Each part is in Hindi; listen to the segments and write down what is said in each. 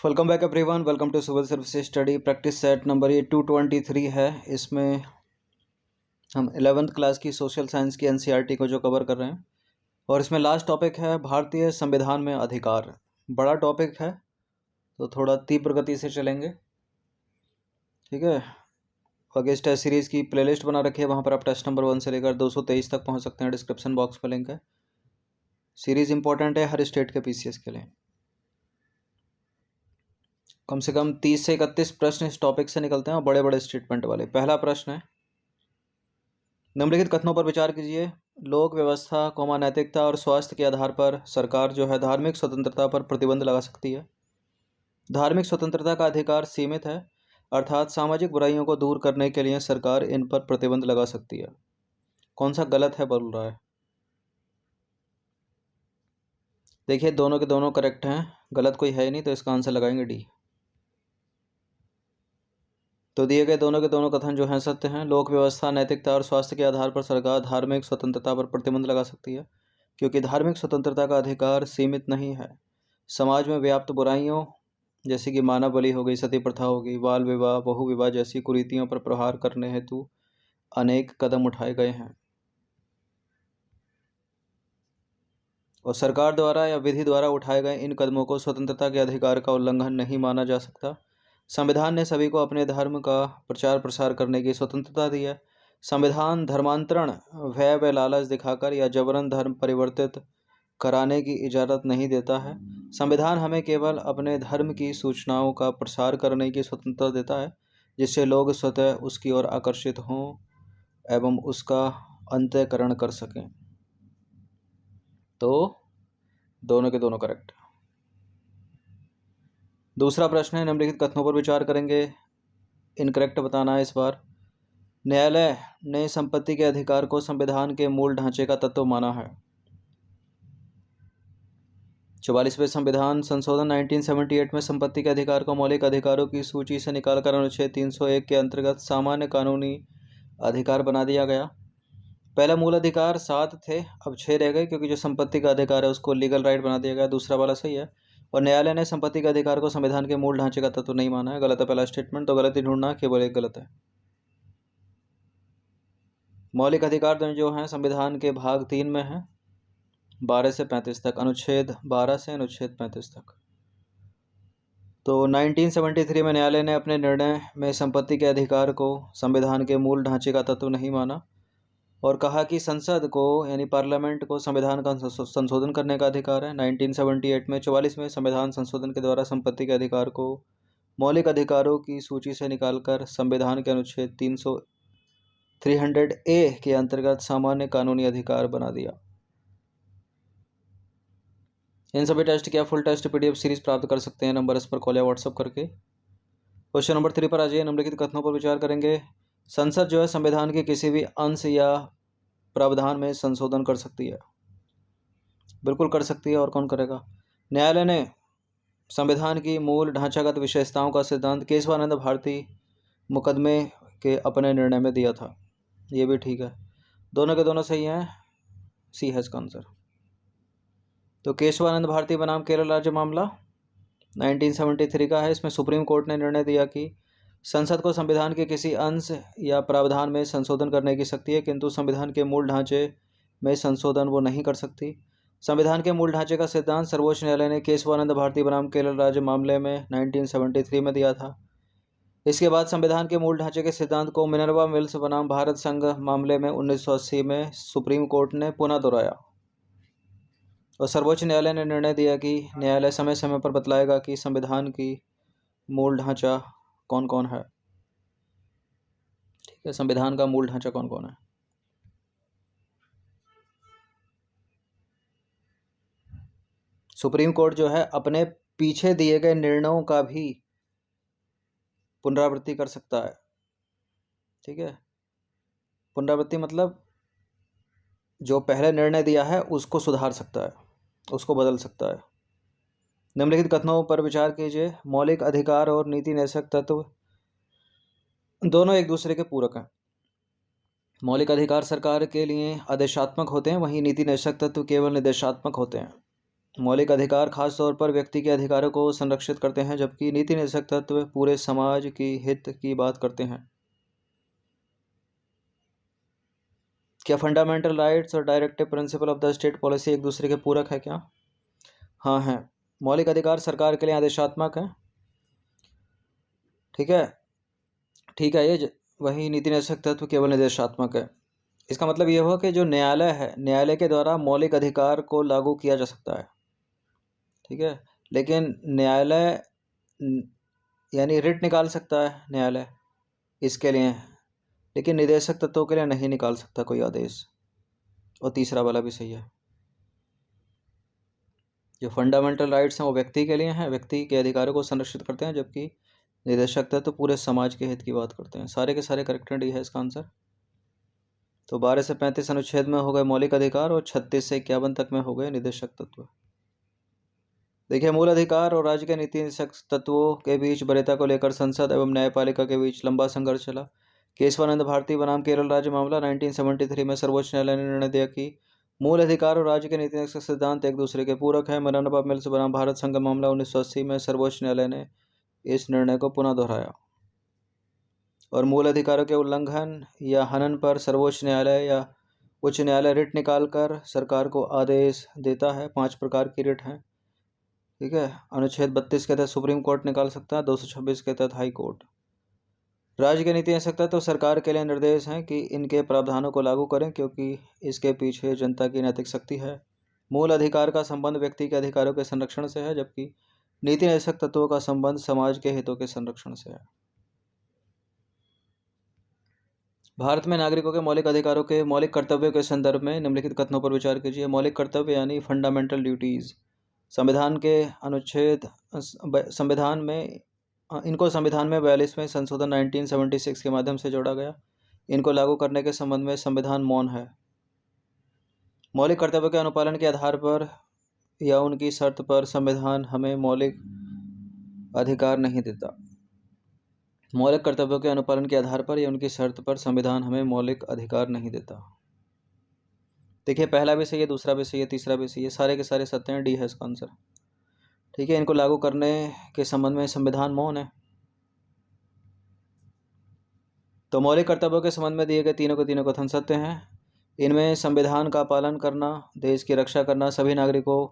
Welcome back everyone. Welcome to civil service study practice set number ये 223 है। इसमें हम 11th क्लास की सोशल साइंस की एनसीईआरटी को जो कवर कर रहे हैं, और इसमें लास्ट टॉपिक है भारतीय संविधान में अधिकार। बड़ा टॉपिक है तो थोड़ा तीव्र गति से चलेंगे, ठीक है। आगे इस टेस्ट सीरीज़ की प्लेलिस्ट बना रखी है, वहाँ पर आप टेस्ट नंबर 1 से लेकर 223 तक पहुँच सकते हैं। डिस्क्रिप्शन बॉक्स में लिंक है। सीरीज़ इंपॉर्टेंट है हर स्टेट के पीसीएस के लिए। कम से कम 30 से 31 प्रश्न इस टॉपिक से निकलते हैं और बड़े बड़े स्टेटमेंट वाले। पहला प्रश्न है, निम्नलिखित कथनों पर विचार कीजिए। लोक व्यवस्था, नैतिकता और स्वास्थ्य के आधार पर सरकार जो है धार्मिक स्वतंत्रता पर प्रतिबंध लगा सकती है। धार्मिक स्वतंत्रता का अधिकार सीमित है, अर्थात सामाजिक बुराइयों को दूर करने के लिए सरकार इन पर प्रतिबंध लगा सकती है। कौन सा गलत है बोल रहा है? देखिए दोनों के दोनों करेक्ट हैं, गलत कोई है ही नहीं, तो इसका आंसर लगाएंगे डी। तो दिए गए दोनों के दोनों कथन जो हैं सत्य हैं। लोक व्यवस्था, नैतिकता और स्वास्थ्य के आधार पर सरकार धार्मिक स्वतंत्रता पर प्रतिबंध लगा सकती है, क्योंकि धार्मिक स्वतंत्रता का अधिकार सीमित नहीं है। समाज में व्याप्त बुराइयों जैसे कि मानव बलि हो गई, सती प्रथा हो गई, बाल विवाह, बहु विवाह जैसी कुरीतियों पर प्रहार करने हेतु अनेक कदम उठाए गए हैं, और सरकार द्वारा या विधि द्वारा उठाए गए इन कदमों को स्वतंत्रता के अधिकार का उल्लंघन नहीं माना जा सकता। संविधान ने सभी को अपने धर्म का प्रचार प्रसार करने की स्वतंत्रता दी है। संविधान धर्मांतरण, भय व लालच दिखाकर या जबरन धर्म परिवर्तित कराने की इजाज़त नहीं देता है। संविधान हमें केवल अपने धर्म की सूचनाओं का प्रसार करने की स्वतंत्रता देता है, जिससे लोग स्वतः उसकी ओर आकर्षित हों एवं उसका अंतःकरण कर सकें। तो दोनों के दोनों करेक्ट। दूसरा प्रश्न है, निम्नलिखित कथनों पर विचार करेंगे, इनकरेक्ट बताना है इस बार। न्यायालय ने संपत्ति के अधिकार को संविधान के मूल ढांचे का तत्व माना है। 44वें संविधान संशोधन 1978 में संपत्ति के अधिकार को मौलिक अधिकारों की सूची से निकालकर अनुच्छेद 301 के अंतर्गत सामान्य कानूनी अधिकार बना दिया गया। पहला मूल अधिकार 7 थे, अब 6 रह गए, क्योंकि जो संपत्ति का अधिकार है उसको लीगल राइट बना दिया गया। दूसरा वाला सही है। और न्यायालय ने संपत्ति के अधिकार को संविधान के मूल ढांचे का तत्व नहीं माना है। गलत है पहला स्टेटमेंट, तो गलती ढूंढना, केवल एक गलत है। मौलिक अधिकार जो हैं संविधान के भाग 3 में है, 12 से 35 तक, अनुच्छेद 12 से अनुच्छेद 35 तक। तो 1973 में न्यायालय ने अपने निर्णय में संपत्ति के अधिकार को संविधान के मूल ढांचे का तत्व नहीं माना और कहा कि संसद को यानी पार्लियामेंट को संविधान का संशोधन करने का अधिकार है। 1978 में 44वें संविधान संशोधन के द्वारा संपत्ति के अधिकार को मौलिक अधिकारों की सूची से निकालकर संविधान के अनुच्छेद 300A के अंतर्गत सामान्य कानूनी अधिकार बना दिया। इन सभी टेस्ट की आप फुल टेस्ट PDF सीरीज प्राप्त कर सकते हैं, नंबर इस पर कॉल या व्हाट्सअप करके। क्वेश्चन नंबर 3 पर आ जाइए। निम्नलिखित कथनों पर विचार करेंगे। संसद जो है संविधान के किसी भी अंश या प्रावधान में संशोधन कर सकती है। बिल्कुल कर सकती है, और कौन करेगा। न्यायालय ने संविधान की मूल ढांचागत विशेषताओं का सिद्धांत केशवानंद भारती मुकदमे के अपने निर्णय में दिया था। ये भी ठीक है, दोनों के दोनों सही हैं। सी है इसका आंसर। तो केशवानंद भारती बनाम केरल राज्य मामला 1973 का है। इसमें सुप्रीम कोर्ट ने निर्णय दिया कि संसद को संविधान के किसी अंश या प्रावधान में संशोधन करने की शक्ति है, किंतु संविधान के मूल ढांचे में संशोधन वो नहीं कर सकती। संविधान के मूल ढांचे का सिद्धांत सर्वोच्च न्यायालय ने केशवानंद भारती बनाम केरल राज्य मामले में 1973 में दिया था। इसके बाद संविधान के मूल ढांचे के सिद्धांत को मिनर्वा मिल्स बनाम भारत संघ मामले में 1980 में सुप्रीम कोर्ट ने पुनः दोहराया, और सर्वोच्च न्यायालय ने निर्णय दिया कि न्यायालय समय समय पर बतलाएगा कि संविधान की मूल ढांचा कौन कौन है। ठीक है, संविधान का मूल ढांचा कौन कौन है। सुप्रीम कोर्ट जो है अपने पीछे दिए गए निर्णयों का भी पुनरावृत्ति कर सकता है। ठीक है, पुनरावृत्ति मतलब जो पहले निर्णय दिया है उसको सुधार सकता है, उसको बदल सकता है। निम्नलिखित कथनों पर विचार कीजिए। मौलिक अधिकार और नीति निषेधक तत्व दोनों एक दूसरे के पूरक हैं। मौलिक अधिकार सरकार के लिए आदेशात्मक होते हैं, वहीं नीति निषेधक तत्व केवल निर्देशात्मक होते हैं। मौलिक अधिकार खास तौर पर व्यक्ति के अधिकारों को संरक्षित करते हैं, जबकि नीति निर्देशक तत्व पूरे समाज की हित की बात करते हैं। क्या फंडामेंटल राइट्स और directive principle of the state policy एक दूसरे के पूरक है क्या? हाँ है। मौलिक अधिकार सरकार के लिए आदेशात्मक है, ठीक है, ठीक है। वही नीति निर्देशक तत्व केवल निर्देशात्मक है। इसका मतलब ये हुआ कि जो न्यायालय है, न्यायालय के द्वारा मौलिक अधिकार को लागू किया जा सकता है, ठीक है, लेकिन न्यायालय यानी रिट निकाल सकता है न्यायालय इसके लिए, लेकिन निदेशक तत्वों के लिए नहीं निकाल सकता कोई आदेश। और तीसरा वाला भी सही है। जो फंडामेंटल राइट्स हैं वो व्यक्ति के लिए हैं, व्यक्ति के अधिकारों को संरक्षित करते हैं, जबकि निदेशक तत्व पूरे समाज के हित की बात करते हैं। सारे के सारे करेक्ट है, डी है इसका आंसर। तो 12 से 35 अनुच्छेद में हो गए मौलिक अधिकार और 36 से 51 तक में हो गए निदेशक तत्व। देखिए, मूल अधिकार और राज्य के नीति निर्देशक तत्वों के बीच वरीयता को लेकर संसद एवं न्यायपालिका के बीच लंबा संघर्ष चला। केशवानंद भारती बनाम केरल राज्य मामला 1973 में सर्वोच्च न्यायालय ने निर्णय दिया कि मूल अधिकार और राज्य के नीति निर्देशक सिद्धांत एक दूसरे के पूरक है। मरानबा मिल्स बनाम भारत संघ मामला 1980 में सर्वोच्च न्यायालय ने इस निर्णय को पुनः दोहराया और मूल अधिकारों के उल्लंघन या हनन पर सर्वोच्च न्यायालय या उच्च न्यायालय रिट निकालकर सरकार को आदेश देता है। 5 प्रकार की रिट हैं, ठीक है। अनुच्छेद 32 के तहत सुप्रीम कोर्ट निकाल सकता है, 226 के तहत हाई कोर्ट। राज्य के नीति निर्देशक तत्व तो सरकार के लिए निर्देश हैं कि इनके प्रावधानों को लागू करें, क्योंकि इसके पीछे जनता की नैतिक शक्ति है। मूल अधिकार का संबंध व्यक्ति के अधिकारों के संरक्षण से है, जबकि नीति निर्देशक तत्वों का संबंध समाज के हितों के संरक्षण से है। भारत में नागरिकों के मौलिक अधिकारों के मौलिक कर्तव्यों के संदर्भ में निम्नलिखित कथनों पर विचार कीजिए। मौलिक कर्तव्य यानी फंडामेंटल ड्यूटीज संविधान के अनुच्छेद संविधान में इनको संविधान में 42वें संशोधन 1976 के माध्यम से जोड़ा गया। इनको लागू करने के संबंध में संविधान मौन है। मौलिक कर्तव्यों के अनुपालन के आधार पर या उनकी शर्त पर संविधान हमें मौलिक अधिकार नहीं देता। मौलिक कर्तव्यों के अनुपालन के आधार पर या उनकी शर्त पर संविधान हमें मौलिक अधिकार नहीं देता। देखिए, पहला भी सही है, दूसरा भी सही है, तीसरा भी सही है, सारे के सारे सत्य हैं, डी है इसका आंसर, ठीक है। इनको लागू करने के संबंध में संविधान मौन है। तो मौलिक कर्तव्यों के संबंध में दिए गए तीनों के तीनों कथन सत्य हैं। इनमें संविधान का पालन करना, देश की रक्षा करना, सभी नागरिकों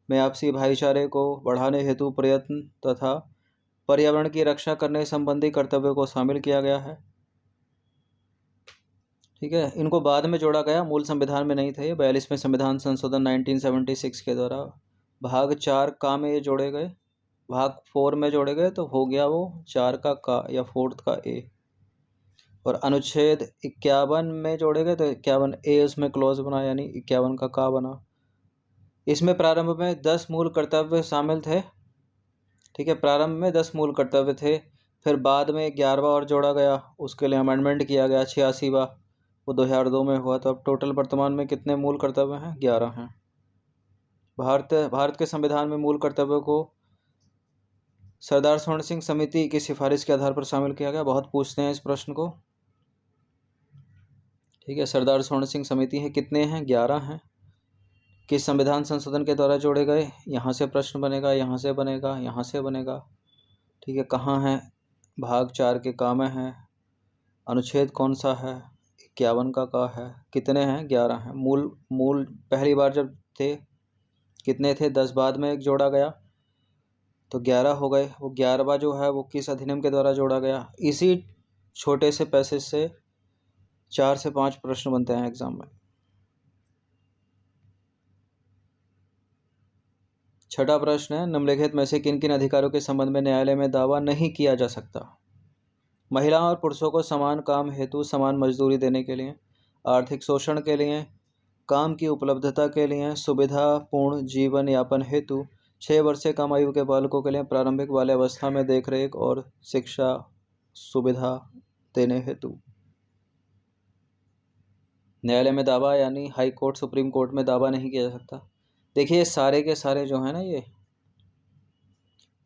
में आपसी भाईचारे को बढ़ाने हेतु प्रयत्न तथा पर्यावरण की रक्षा करने संबंधी कर्तव्यों को शामिल किया गया है, ठीक है। इनको बाद में जोड़ा गया, मूल संविधान में नहीं थे। 42वें संविधान संशोधन 1976 के द्वारा भाग 4 का में ये जोड़े गए, भाग 4 में जोड़े गए, तो हो गया वो 4 का या 4th का ए। और अनुच्छेद 51 में जोड़े गए तो 51 ए उसमें क्लॉज बना, यानी 51 का बना। इसमें प्रारंभ में 10 मूल कर्तव्य शामिल थे, ठीक है। प्रारंभ में 10 मूल कर्तव्य थे, फिर बाद में 11वां और जोड़ा गया, उसके लिए अमेंडमेंट किया गया 86वां, वो 2002 में हुआ। तो अब टोटल वर्तमान में कितने मूल कर्तव्य हैं? 11 हैं। भारत के संविधान में मूल कर्तव्यों को सरदार स्वर्ण सिंह समिति की सिफारिश के आधार पर शामिल किया गया। बहुत पूछते हैं इस प्रश्न को, ठीक है। सरदार स्वर्ण सिंह समिति है, कितने हैं? 11 हैं। किस संविधान संशोधन के द्वारा जोड़े गए? यहाँ से प्रश्न बनेगा, यहाँ से बनेगा, यहाँ से बनेगा, ठीक है। कहाँ है? भाग 4 के का में है। अनुच्छेद कौन सा है? 51 का है। कितने हैं? 11 हैं। मूल पहली बार जब थे कितने थे? 10 बाद में एक जोड़ा गया तो 11 हो गए। वो 11वां जो है वो किस अधिनियम के द्वारा जोड़ा गया? इसी छोटे से पैसेज से 4 से 5 प्रश्न बनते हैं एग्जाम में। छठा प्रश्न है, निम्नलिखित में से किन किन अधिकारों के संबंध में न्यायालय में दावा नहीं किया जा सकता? महिलाओं और पुरुषों को समान काम हेतु समान मजदूरी देने के लिए, आर्थिक शोषण के लिए, काम की उपलब्धता के लिए, सुविधापूर्ण जीवन यापन हेतु, 6 वर्ष से कम आयु के बालकों के लिए प्रारंभिक बाल्यावस्था में देखरेख और शिक्षा सुविधा देने हेतु। न्यायालय में दावा यानी हाई कोर्ट, सुप्रीम कोर्ट में दावा नहीं किया जा सकता। देखिए, ये सारे के सारे जो है ना,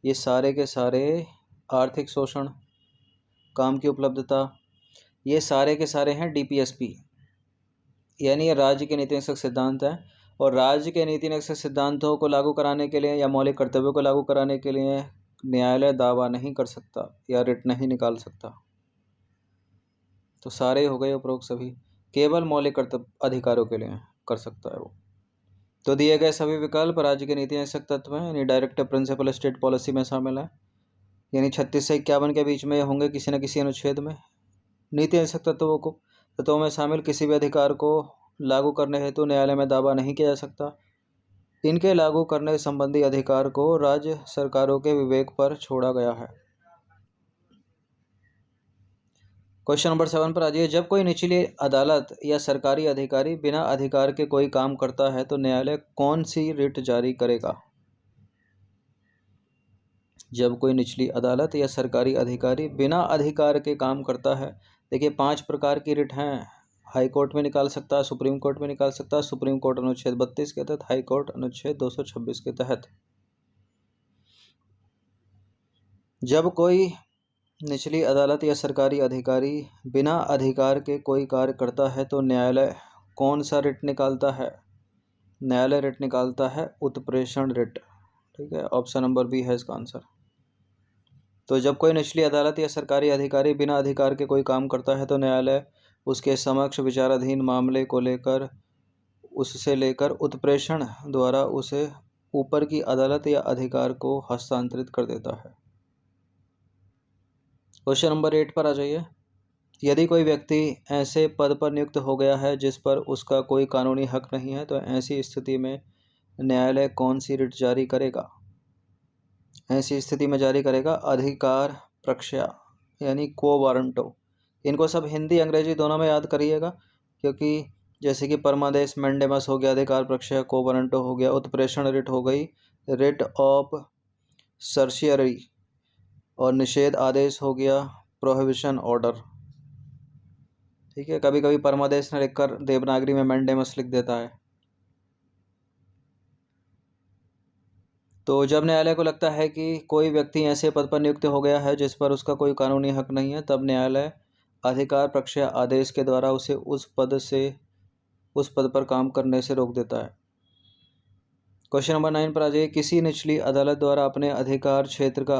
ये सारे के सारे आर्थिक शोषण, काम की उपलब्धता, ये सारे के सारे हैं डीपीएसपी, यानी ये राज्य के नीति निर्देशक सिद्धांत हैं। और राज्य के नीति नियंत्रण सिद्धांतों को लागू कराने के लिए या मौलिक कर्तव्यों को लागू कराने के लिए न्यायालय दावा नहीं कर सकता या रिट नहीं निकाल सकता। तो सारे हो गए उपरोक्त सभी, केवल मौलिक कर्तव्य अधिकारों के लिए कर सकता है वो। तो दिए गए सभी विकल्प राज्य के नीति नियंत्रण तत्व हैं, यानी डायरेक्टिव प्रिंसिपल स्टेट पॉलिसी में शामिल है, यानी 36 से 51 के बीच में होंगे किसी न किसी अनुच्छेद में। नीति नियंत्रण तत्वों में शामिल किसी भी अधिकार को लागू करने हेतु न्यायालय में दावा नहीं किया जा सकता। इनके लागू करने संबंधी अधिकार को राज्य सरकारों के विवेक पर छोड़ा गया है। क्वेश्चन नंबर 7 पर आ जाइए। जब कोई निचली अदालत या सरकारी अधिकारी बिना अधिकार के कोई काम करता है तो न्यायालय कौन सी रिट जारी करेगा? जब कोई निचली अदालत या सरकारी अधिकारी बिना अधिकार के काम करता है, देखिए 5 प्रकार की रिट हैं। हाई कोर्ट में निकाल सकता है, सुप्रीम कोर्ट में निकाल सकता है, सुप्रीम कोर्ट अनुच्छेद 32 के तहत, हाई कोर्ट अनुच्छेद 226 के तहत। जब कोई निचली अदालत या सरकारी अधिकारी बिना अधिकार के कोई कार्य करता है तो न्यायालय कौन सा रिट निकालता है? न्यायालय रिट निकालता है उत्प्रेषण रिट। ठीक है, ऑप्शन नंबर बी है इसका आंसर। तो जब कोई निचली अदालत या सरकारी अधिकारी बिना अधिकार के कोई काम करता है तो न्यायालय उसके समक्ष विचाराधीन मामले को उससे लेकर उत्प्रेषण द्वारा उसे ऊपर की अदालत या अधिकार को हस्तांतरित कर देता है। क्वेश्चन नंबर 8 पर आ जाइए। यदि कोई व्यक्ति ऐसे पद पर नियुक्त हो गया है जिस पर उसका कोई कानूनी हक नहीं है तो ऐसी स्थिति में न्यायालय कौन सी रिट जारी करेगा? ऐसी स्थिति में जारी करेगा अधिकार प्रक्षया, यानी क्वो वारंटो। इनको सब हिंदी अंग्रेजी दोनों में याद करिएगा, क्योंकि जैसे कि परमादेश मैंडेमस हो गया, अधिकार प्रक्षया क्वो वारंटो हो गया, उत्प्रेषण रिट हो गई रिट ऑफ सर्शियरी, और निषेध आदेश हो गया प्रोहिबिशन ऑर्डर। ठीक है, कभी कभी परमादेश ने लिखकर देवनागरी में मैंडेमस लिख देता है। तो जब न्यायालय को लगता है कि कोई व्यक्ति ऐसे पद पर नियुक्त हो गया है जिस पर उसका कोई कानूनी हक नहीं है, तब न्यायालय अधिकार प्रक्षया आदेश के द्वारा उसे उस पद पर काम करने से रोक देता है। क्वेश्चन नंबर 9 पर आ जाइए। किसी निचली अदालत द्वारा अपने अधिकार क्षेत्र का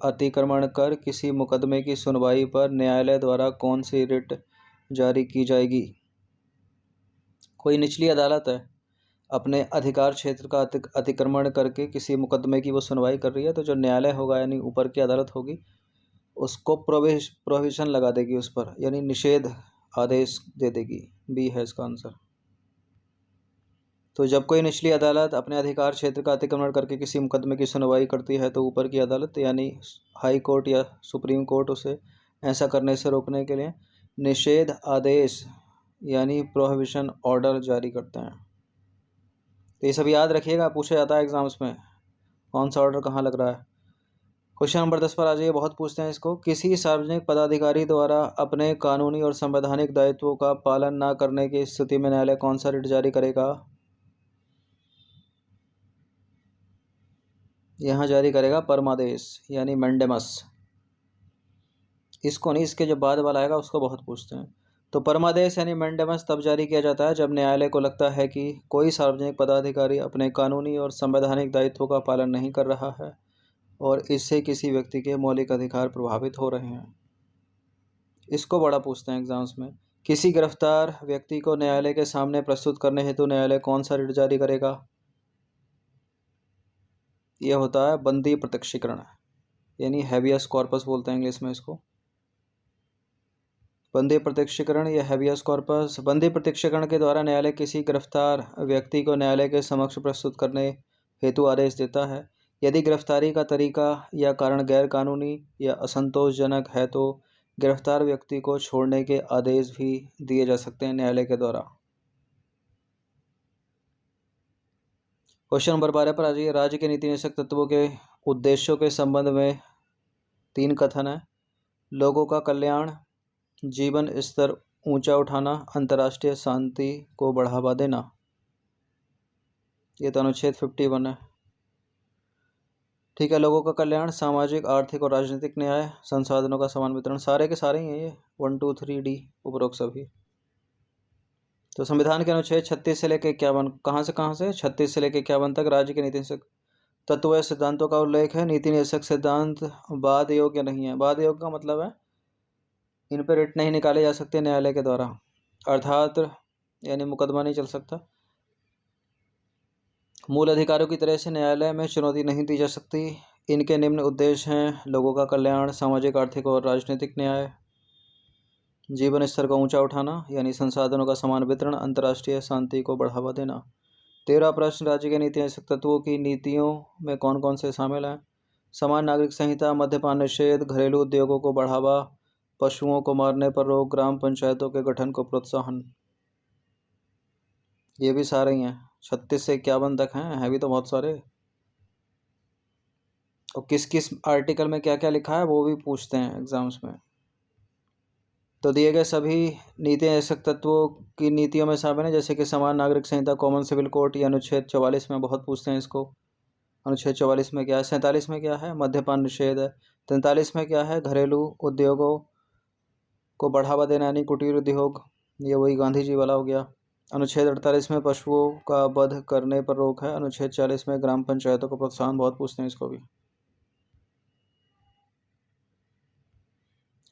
अतिक्रमण कर किसी मुकदमे की सुनवाई पर न्यायालय द्वारा कौन सी रिट जारी की जाएगी? कोई निचली अदालत है, अपने अधिकार क्षेत्र का अतिक्रमण करके किसी मुकदमे की वो सुनवाई कर रही है, तो जो न्यायालय होगा यानी ऊपर की अदालत होगी उसको प्रोहिबिशन लगा देगी उस पर, यानी निषेध आदेश दे देगी। बी है इसका आंसर। तो जब कोई निचली अदालत अपने अधिकार क्षेत्र का अतिक्रमण करके किसी मुकदमे की सुनवाई करती है तो ऊपर की अदालत यानी हाई कोर्ट या सुप्रीम कोर्ट उसे ऐसा करने से रोकने के लिए निषेध आदेश यानी प्रोहिबिशन ऑर्डर जारी करते हैं। तो ये सब याद रखिएगा, पूछा जाता है एग्जाम्स में कौन सा ऑर्डर कहाँ लग रहा है। क्वेश्चन नंबर 10 पर आ जाइए, बहुत पूछते हैं इसको। किसी सार्वजनिक पदाधिकारी द्वारा अपने कानूनी और संवैधानिक दायित्वों का पालन न करने की स्थिति में न्यायालय कौन सा रिट जारी करेगा? यहाँ जारी करेगा परमादेश यानी मैंडेमस। इसको नहीं, इसके जो बाद वाला आएगा उसको बहुत पूछते हैं। तो परमादेश यानी मैंडेमस तब जारी किया जाता है जब न्यायालय को लगता है कि कोई सार्वजनिक पदाधिकारी अपने कानूनी और संवैधानिक दायित्वों का पालन नहीं कर रहा है और इससे किसी व्यक्ति के मौलिक अधिकार प्रभावित हो रहे हैं। इसको बड़ा पूछते हैं एग्जाम्स में। किसी गिरफ्तार व्यक्ति को न्यायालय के सामने प्रस्तुत करने हेतु न्यायालय कौन सा रिट जारी करेगा? यह होता है बंदी प्रत्यक्षीकरण, यानी हैबियस कॉर्पस बोलते हैं इंग्लिश में इसको। बंदी प्रत्यक्षीकरण या हैबियस कॉर्पस। बंदी प्रत्यक्षीकरण के द्वारा न्यायालय किसी गिरफ्तार व्यक्ति को न्यायालय के समक्ष प्रस्तुत करने हेतु आदेश देता है। यदि गिरफ्तारी का तरीका या कारण गैर कानूनी या असंतोषजनक है तो गिरफ्तार व्यक्ति को छोड़ने के आदेश भी दिए जा सकते हैं न्यायालय के द्वारा। क्वेश्चन नंबर 12 पर आ जाइए। राज्य के नीति निषेधक तत्वों के उद्देश्यों के संबंध में 3 कथन है। लोगों का कल्याण, जीवन स्तर ऊंचा उठाना, अंतर्राष्ट्रीय शांति को बढ़ावा देना। ये तो अनुच्छेद 51 है। ठीक है, लोगों का कल्याण, सामाजिक आर्थिक और राजनीतिक न्याय, संसाधनों का समान वितरण, सारे के सारे ही हैं ये 1 2 3 डी उपरोक्त सभी। तो संविधान के अनुच्छेद 36 से लेकर 51 कहाँ से 36 से लेकर 51 तक राज्य के नीति निषेधक तत्व या सिद्धांतों का उल्लेख है। नीति निषेधक सिद्धांत वाद योग्य नहीं है। वाद योग्य का मतलब है इन पर रिट नहीं निकाले जा सकते न्यायालय के द्वारा, अर्थात यानी मुकदमा नहीं चल सकता। मूल अधिकारों की तरह से न्यायालय में चुनौती नहीं दी जा सकती। इनके निम्न उद्देश्य हैं: लोगों का कल्याण, सामाजिक, आर्थिक और राजनीतिक न्याय, जीवन स्तर को ऊंचा उठाना यानी संसाधनों का समान वितरण, अंतर्राष्ट्रीय शांति को बढ़ावा देना। 13 प्रश्न, राज्य के नीति निषेधक तत्वों की नीतियों में कौन कौन से शामिल हैं? समान नागरिक संहिता, मद्यपान निषेध, घरेलू उद्योगों को बढ़ावा, पशुओं को मारने पर रोक, ग्राम पंचायतों के गठन को प्रोत्साहन। ये भी सारे ही हैं, 36 से 51 तक हैं भी तो बहुत सारे। और किस किस आर्टिकल में क्या क्या लिखा है वो भी पूछते हैं एग्जाम्स में। तो दिए गए सभी नीति निषेधक तत्वों की नीतियों में शामिल है, जैसे कि समान नागरिक संहिता, कॉमन सिविल कोड, या अनुच्छेद 44 में बहुत पूछते हैं इसको। अनुच्छेद 44 में क्या है? 47 में क्या है? मद्यपान निषेध है। 43 में क्या है? घरेलू उद्योगों को बढ़ावा देना यानी कुटीर उद्योग, ये वही गांधी जी वाला हो गया। अनुच्छेद 48 में पशुओं का वध करने पर रोक है। अनुच्छेद 40 में ग्राम पंचायतों को प्रोत्साहन, बहुत पूछते हैं इसको भी।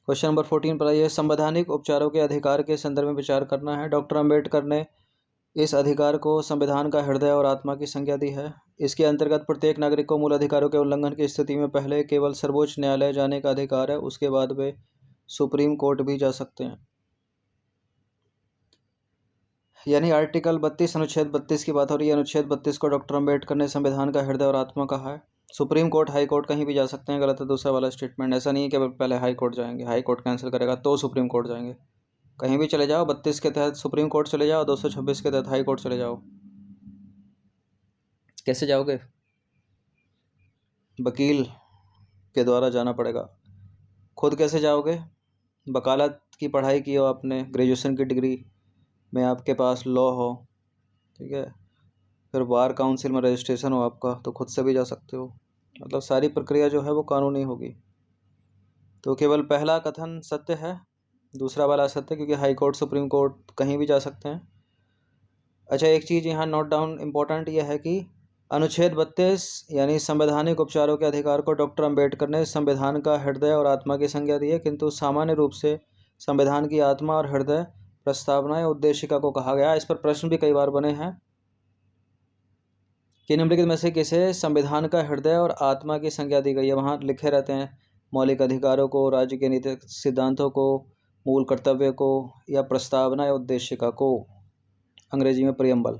क्वेश्चन नंबर 14 पर आइए। संवैधानिक उपचारों के अधिकार के संदर्भ में विचार करना है। डॉक्टर अंबेडकर ने इस अधिकार को संविधान का हृदय और आत्मा की संज्ञा दी है। इसके अंतर्गत प्रत्येक नागरिक को मूल अधिकारों के उल्लंघन की स्थिति में पहले केवल सर्वोच्च न्यायालय जाने का अधिकार है, उसके बाद वे सुप्रीम कोर्ट भी जा सकते हैं। यानी आर्टिकल 32 अनुच्छेद 32 की बात हो रही है। अनुच्छेद 32 को डॉक्टर अंबेडकर ने संविधान का हृदय और आत्मा कहा है। सुप्रीम कोर्ट, हाई कोर्ट कहीं भी जा सकते हैं, गलत है दूसरा वाला स्टेटमेंट। ऐसा नहीं है कि पहले हाई कोर्ट जाएंगे, हाई कोर्ट कैंसिल करेगा तो सुप्रीम कोर्ट जाएंगे। कहीं भी चले जाओ, 32 के तहत सुप्रीम कोर्ट चले जाओ, 226 के तहत हाई कोर्ट चले जाओ। कैसे जाओगे? वकील के द्वारा जाना पड़ेगा। खुद कैसे जाओगे? वकालत की पढ़ाई की हो आपने, ग्रेजुएशन की डिग्री में आपके पास लॉ हो, ठीक है, फिर बार काउंसिल में रजिस्ट्रेशन हो आपका, तो खुद से भी जा सकते हो। मतलब सारी प्रक्रिया जो है वो कानूनी होगी। तो केवल पहला कथन सत्य है, दूसरा वाला असत्य, क्योंकि हाई कोर्ट, सुप्रीम कोर्ट कहीं भी जा सकते हैं। अच्छा, एक चीज़ यहाँ नोट डाउन इम्पोर्टेंट यह है कि अनुच्छेद 32 यानी संवैधानिक उपचारों के अधिकार को डॉक्टर अंबेडकर ने संविधान का हृदय और आत्मा की संज्ञा दी है, किंतु सामान्य रूप से संविधान की आत्मा और हृदय, प्रस्तावना या उद्देशिका को कहा गया। इस पर प्रश्न भी कई बार बने हैं कि निम्नलिखित में से किसे संविधान का हृदय और आत्मा की संज्ञा दी गई है। वहाँ लिखे रहते हैं मौलिक अधिकारों को, राज्य के नीति सिद्धांतों को, मूल कर्तव्य को, या प्रस्तावना या उद्देशिका को, अंग्रेजी में प्रियम्बल।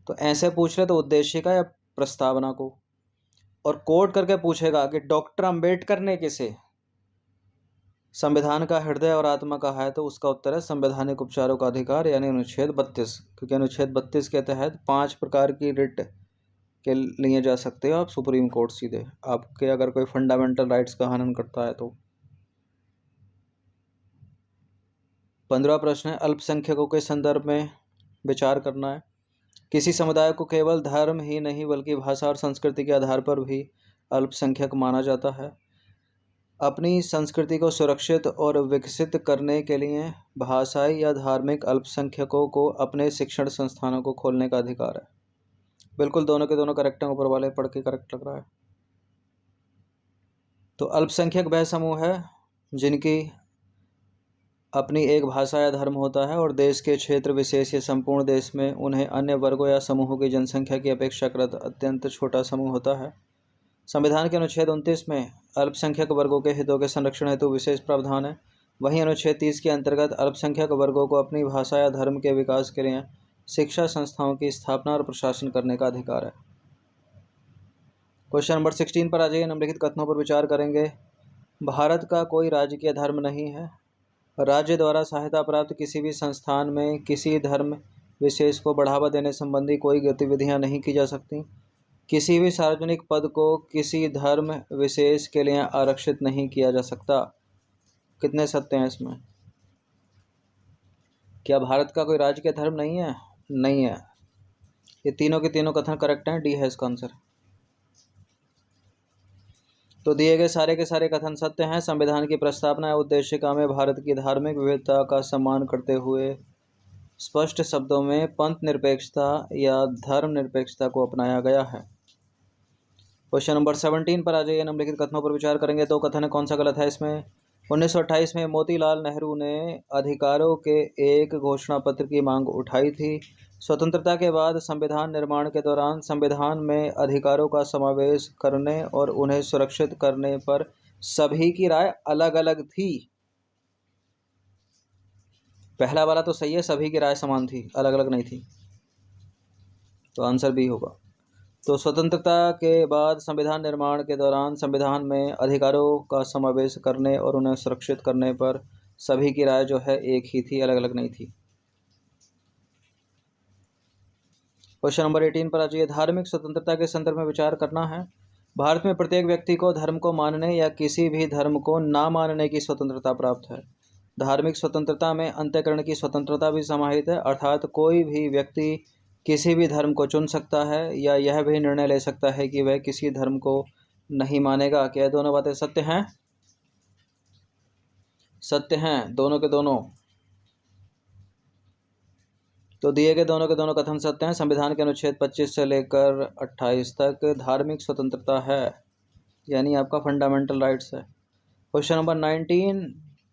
तो ऐसे पूछ रहे तो उद्देशिका या प्रस्तावना को, और कोट करके पूछेगा कि डॉक्टर अंबेडकर ने किसे संविधान का हृदय और आत्मा कहा है, तो उसका उत्तर है संवैधानिक उपचारों का अधिकार यानी अनुच्छेद 32, क्योंकि अनुच्छेद 32 के तहत 5 प्रकार की रिट के लिए जा सकते हो आप सुप्रीम कोर्ट सीधे, आपके अगर कोई फंडामेंटल राइट्स का हनन करता है तो। 15 प्रश्न है, अल्पसंख्यकों के संदर्भ में विचार करना है। किसी समुदाय को केवल धर्म ही नहीं बल्कि भाषा और संस्कृति के आधार पर भी अल्पसंख्यक माना जाता है। अपनी संस्कृति को सुरक्षित और विकसित करने के लिए भाषाई या धार्मिक अल्पसंख्यकों को अपने शिक्षण संस्थानों को खोलने का अधिकार है। बिल्कुल दोनों के दोनों करेक्ट हैं, ऊपर वाले पढ़ के करेक्ट लग रहा है। तो अल्पसंख्यक वह समूह है जिनकी अपनी एक भाषा या धर्म होता है और देश के क्षेत्र विशेष या संपूर्ण देश में उन्हें अन्य वर्गों या समूहों की जनसंख्या की अपेक्षाकृत अत्यंत छोटा समूह होता है। संविधान के अनुच्छेद 29 में अल्पसंख्यक वर्गों के हितों के संरक्षण हेतु विशेष प्रावधान है। वहीं अनुच्छेद 30 के अंतर्गत अल्पसंख्यक वर्गों को अपनी भाषा या धर्म के विकास के लिए शिक्षा संस्थाओं की स्थापना और प्रशासन करने का अधिकार है। क्वेश्चन नंबर 16 पर आ जाइए। निम्नलिखित कथनों पर विचार करेंगे। भारत का कोई राजकीय धर्म नहीं है। राज्य द्वारा सहायता प्राप्त किसी भी संस्थान में किसी धर्म विशेष को बढ़ावा देने संबंधी कोई गतिविधियां नहीं की जा सकती। किसी भी सार्वजनिक पद को किसी धर्म विशेष के लिए आरक्षित नहीं किया जा सकता। कितने सत्य हैं इसमें? क्या भारत का कोई राजकीय धर्म नहीं है? नहीं है। ये तीनों के तीनों कथन करेक्ट हैं, डी है इसका आंसर। तो दिए गए सारे के सारे कथन सत्य हैं। संविधान की प्रस्तावना या उद्देशिका में भारत की धार्मिक विविधता का सम्मान करते हुए स्पष्ट शब्दों में पंथ निरपेक्षता या धर्म निरपेक्षता को अपनाया गया है। क्वेश्चन नंबर 17 पर आ जाइए। निम्नलिखित कथनों पर विचार करेंगे। दो कथन है, कौन सा गलत है इसमें? 1928 में मोतीलाल नेहरू ने अधिकारों के एक घोषणा पत्र की मांग उठाई थी। स्वतंत्रता के बाद संविधान निर्माण के दौरान संविधान में अधिकारों का समावेश करने और उन्हें सुरक्षित करने पर सभी की राय अलग अलग थी। पहला वाला तो सही है, सभी की राय समान थी, अलग अलग नहीं थी, तो आंसर बी होगा। तो स्वतंत्रता के बाद संविधान निर्माण के दौरान संविधान में अधिकारों का समावेश करने और उन्हें सुरक्षित करने पर सभी की राय जो है एक ही थी, अलग अलग नहीं थी। क्वेश्चन नंबर 18 पर आ जाइए। धार्मिक स्वतंत्रता के संदर्भ में विचार करना है। भारत में प्रत्येक व्यक्ति को धर्म को मानने या किसी भी धर्म को ना मानने की स्वतंत्रता प्राप्त है। धार्मिक स्वतंत्रता में अंतःकरण की स्वतंत्रता भी समाहित है, अर्थात कोई भी व्यक्ति किसी भी धर्म को चुन सकता है या यह भी निर्णय ले सकता है कि वह किसी धर्म को नहीं मानेगा। क्या दोनों बातें सत्य हैं? सत्य हैं, दोनों के दोनों। तो दिए गए दोनों के दोनों कथन सत्य हैं। संविधान के अनुच्छेद 25 से लेकर 28 तक धार्मिक स्वतंत्रता है, यानी आपका फंडामेंटल राइट्स है। क्वेश्चन नंबर 19,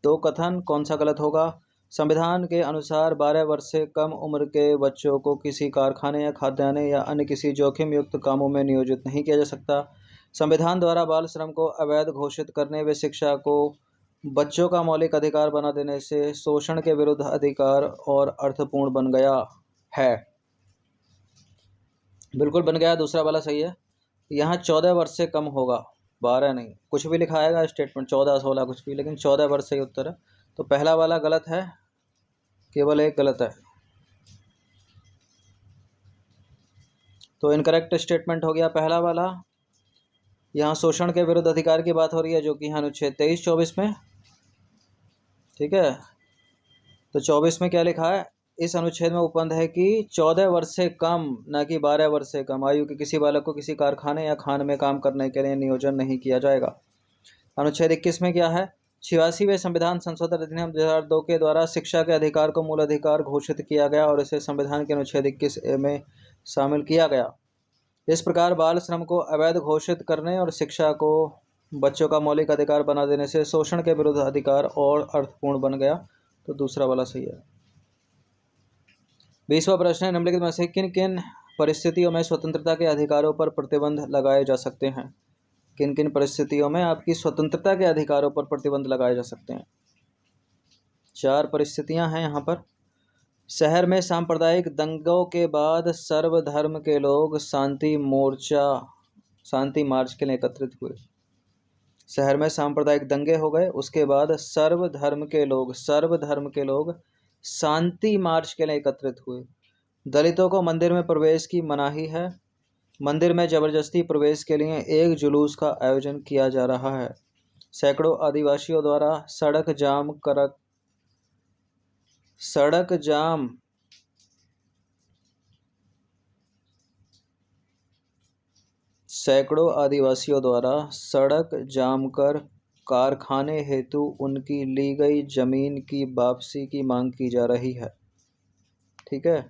दो कथन, कौन सा गलत होगा? संविधान के अनुसार 12 वर्ष से कम उम्र के बच्चों को किसी कारखाने या खाद्यान्न या अन्य किसी जोखिम युक्त कामों में नियोजित नहीं किया जा सकता। संविधान द्वारा बाल श्रम को अवैध घोषित करने व शिक्षा को बच्चों का मौलिक अधिकार बना देने से शोषण के विरुद्ध अधिकार और अर्थपूर्ण बन गया है। बिल्कुल बन गया, दूसरा वाला सही है। यहाँ 14 वर्ष से कम होगा, 12 नहीं, कुछ भी लिखा आएगा स्टेटमेंट 14 16 कुछ भी, लेकिन 14 वर्ष सही उत्तर है। तो पहला वाला गलत है, केवल एक गलत है, तो इनकरेक्ट स्टेटमेंट हो गया पहला वाला। यहाँ शोषण के विरुद्ध अधिकार की बात हो रही है, जो कि यहाँ अनुच्छेद 23-24 में, ठीक है। तो 24 में क्या लिखा है? इस अनुच्छेद में उपबंध है कि 14 वर्ष से कम, न कि 12 वर्ष से कम आयु के किसी बालक को किसी कारखाने या खान में काम करने के लिए नियोजन नहीं किया जाएगा। अनुच्छेद 21 में क्या है? 86वें संविधान संशोधन अधिनियम 2002 के द्वारा शिक्षा के अधिकार को मूल अधिकार घोषित किया गया और इसे संविधान के अनुच्छेद 21A में शामिल किया गया। इस प्रकार बाल श्रम को अवैध घोषित करने और शिक्षा को बच्चों का मौलिक अधिकार बना देने से शोषण के विरुद्ध अधिकार और अर्थपूर्ण बन गया। तो दूसरा वाला सही है। 20वां प्रश्न है, निम्नलिखित में से किन किन परिस्थितियों में स्वतंत्रता के अधिकारों पर प्रतिबंध लगाए जा सकते हैं? किन किन परिस्थितियों में आपकी स्वतंत्रता के अधिकारों पर प्रतिबंध लगाए जा सकते हैं? 4 परिस्थितियां हैं यहाँ पर। शहर में सांप्रदायिक दंगों के बाद सर्वधर्म के लोग शांति मार्च के लिए एकत्रित हुए। शहर में सांप्रदायिक दंगे हो गए, उसके बाद सर्वधर्म के लोग शांति मार्च के लिए एकत्रित हुए। दलितों को मंदिर में प्रवेश की मनाही है। मंदिर में जबरदस्ती प्रवेश के लिए एक जुलूस का आयोजन किया जा रहा है। सैकड़ों आदिवासियों द्वारा सड़क जाम कर कारखाने हेतु उनकी ली गई जमीन की वापसी की मांग की जा रही है। ठीक है।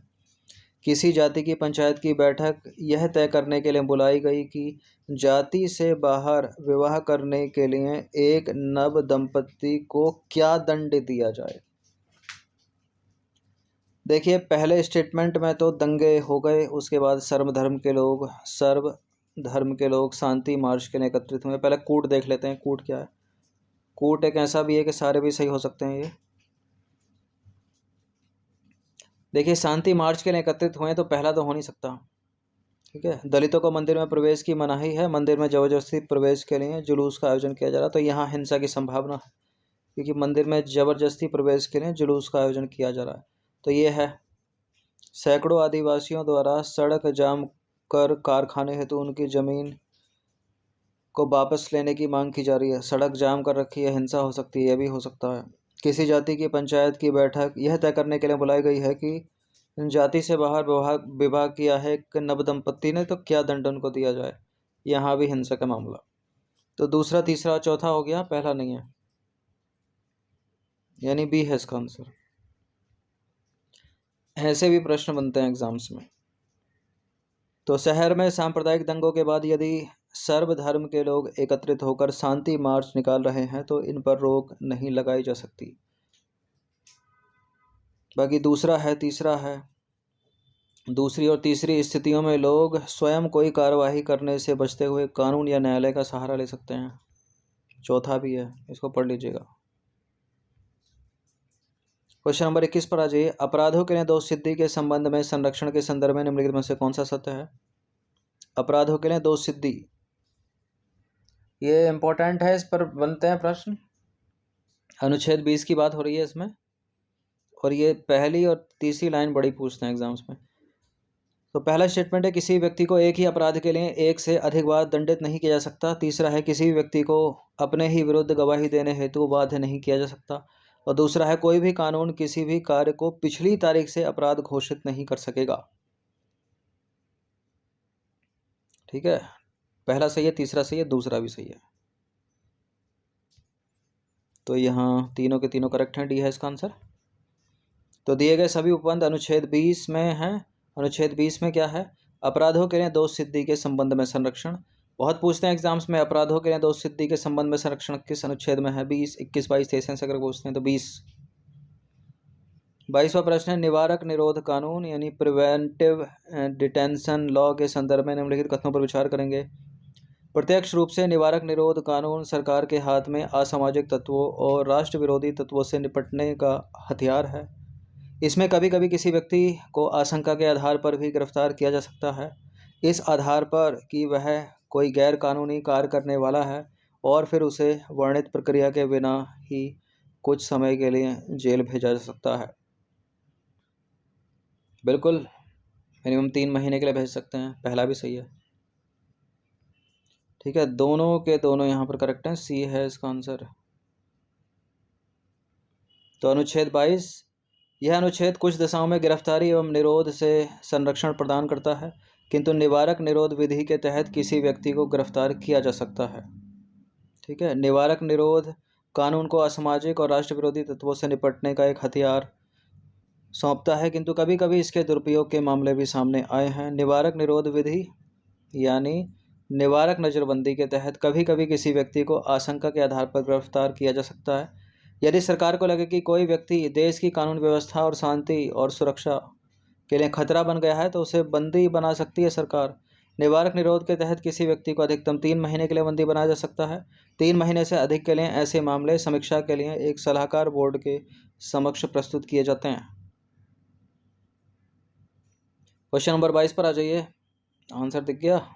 किसी जाति की पंचायत की बैठक यह तय करने के लिए बुलाई गई कि जाति से बाहर विवाह करने के लिए एक नव दंपति को क्या दंड दिया जाए। देखिए, पहले स्टेटमेंट में तो दंगे हो गए, उसके बाद सर्वधर्म के लोग शांति मार्च के लिए एकत्रित हुए। पहले कूट देख लेते हैं, कूट क्या है। कूट एक ऐसा भी है कि सारे भी सही हो सकते हैं। ये देखिए, शांति मार्च के लिए एकत्रित हुए तो पहला तो हो नहीं सकता। ठीक है। दलितों को मंदिर में प्रवेश की मनाही है, मंदिर में जबरदस्ती प्रवेश के लिए जुलूस का आयोजन किया जा रहा, तो यहाँ हिंसा की संभावना है, क्योंकि मंदिर में जबरदस्ती प्रवेश के लिए जुलूस का आयोजन किया जा रहा है। तो ये है। सैकड़ों आदिवासियों द्वारा सड़क जाम कर कारखाने हेतु उनकी जमीन को वापस लेने की मांग की जा रही है। सड़क जाम कर रखी है, हिंसा हो सकती है, यह भी हो सकता है। किसी जाति की पंचायत की बैठक यह तय करने के लिए बुलाई गई है कि जाति से बाहर विवाह किया है एक नवदंपति ने, तो क्या दंड उनको दिया जाए। यहाँ भी हिंसा का मामला। तो दूसरा, तीसरा, चौथा हो गया, पहला नहीं है, यानी बी है इसका आंसर। ऐसे भी प्रश्न बनते हैं एग्जाम्स में। तो शहर में सांप्रदायिक दंगों के बाद यदि सर्वधर्म के लोग एकत्रित होकर शांति मार्च निकाल रहे हैं तो इन पर रोक नहीं लगाई जा सकती। बाकी तीसरा है, दूसरी और तीसरी स्थितियों में लोग स्वयं कोई कार्यवाही करने से बचते हुए कानून या न्यायालय का सहारा ले सकते हैं। चौथा भी है, इसको पढ़ लीजिएगा। क्वेश्चन नंबर 21 पर आ जाइए। अपराधों के लिए दोष सिद्धि के संबंध में संरक्षण के संदर्भ में निम्नलिखित में से कौन सा सत्य है? अपराधों के लिए दोष सिद्धि, ये इंपॉर्टेंट है, इस पर बनते हैं प्रश्न। अनुच्छेद 20 की बात हो रही है इसमें, और ये पहली और तीसरी लाइन बड़ी पूछते हैं एग्जाम्स में। तो पहला स्टेटमेंट है, किसी व्यक्ति को एक ही अपराध के लिए एक से अधिक बार दंडित नहीं किया जा सकता। तीसरा है, किसी भी व्यक्ति को अपने ही विरुद्ध गवाही देने हेतु बाध्य नहीं किया जा सकता। और दूसरा है, कोई भी कानून किसी भी कार्य को पिछली तारीख से अपराध घोषित नहीं कर सकेगा। ठीक है, पहला सही है, तीसरा सही है, दूसरा भी सही है। तो यहाँ तीनों के तीनों करेक्ट हैं, डी है इसका आंसर। तो दिए गए सभी उपबंध अनुच्छेद 20 में हैं। अनुच्छेद 20 में क्या है? अपराधों के लिए दोष सिद्धि के संबंध में संरक्षण। बहुत पूछते हैं एग्जाम्स में, अपराधों के लिए दोष सिद्धि के संबंध में संरक्षण किस अनुच्छेद में है? 20, 21, 22, 23 अगर पूछते हैं तो 20। 22वां प्रश्न है, निवारक निरोध कानून यानी प्रिवेंटिव डिटेंशन लॉ के संदर्भ में निम्नलिखित कथनों पर विचार करेंगे। प्रत्यक्ष रूप से निवारक निरोध कानून सरकार के हाथ में असामाजिक तत्वों और राष्ट्र विरोधी तत्वों से निपटने का हथियार है। इसमें कभी कभी किसी व्यक्ति को आशंका के आधार पर भी गिरफ्तार किया जा सकता है, इस आधार पर कि वह कोई गैर कानूनी कार्य करने वाला है, और फिर उसे वर्णित प्रक्रिया के बिना ही कुछ समय के लिए जेल भेजा जा सकता है। बिल्कुल, मिनिमम 3 महीने के लिए भेज सकते हैं, पहला भी सही है। ठीक है, दोनों के दोनों यहाँ पर करेक्ट हैं, सी है इसका आंसर। तो अनुच्छेद 22, यह अनुच्छेद कुछ दशाओं में गिरफ्तारी एवं निरोध से संरक्षण प्रदान करता है, किंतु निवारक निरोध विधि के तहत किसी व्यक्ति को गिरफ्तार किया जा सकता है। ठीक है, निवारक निरोध कानून को असामाजिक और राष्ट्र विरोधी तत्वों से निपटने का एक हथियार सौंपता है, किंतु कभी कभी इसके दुरुपयोग के मामले भी सामने आए हैं। निवारक निरोध विधि यानी निवारक नज़रबंदी के तहत कभी कभी किसी व्यक्ति को आशंका के आधार पर गिरफ्तार किया जा सकता है। यदि सरकार को लगे कि कोई व्यक्ति देश की कानून व्यवस्था और शांति और सुरक्षा के लिए खतरा बन गया है तो उसे बंदी बना सकती है सरकार। निवारक निरोध के तहत किसी व्यक्ति को अधिकतम 3 महीने के लिए बंदी बनाया जा सकता है। 3 महीने से अधिक के लिए ऐसे मामले समीक्षा के लिए एक सलाहकार बोर्ड के समक्ष प्रस्तुत किए जाते हैं। क्वेश्चन नंबर 22 पर आ जाइए, आंसर दिख गया।